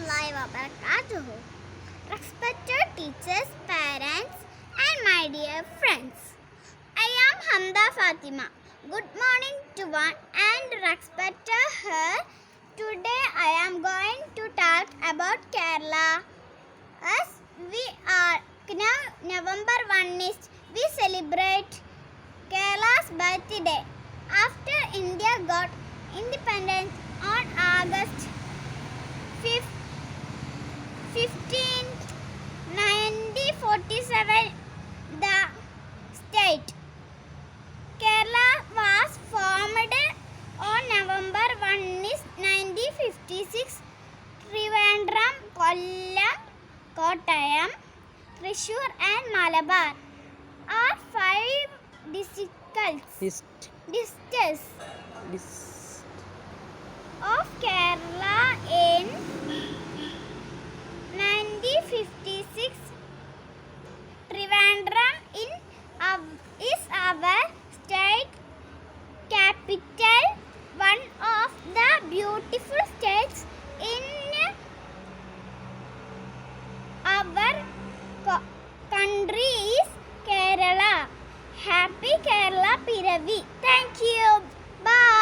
warahmatullahi wabarakatuh. Respected teachers, parents, and my dear friends. I am Hamda Fatima. Good morning to one and respected her. Today I am going to talk about Kerala. As we are now November 1 is we celebrate Kerala's birthday. After India got independence on August 15th, 1947, the state Kerala was formed on November 1 is 1956. Trivandrum, Kollam, Kottayam, Thrissur and Malabar are 5 districts of Kerala in 1956. Trivandrum is our state capital. One of the beautiful states in our country is Kerala. Happy Kerala Piravi. Thank you. Bye.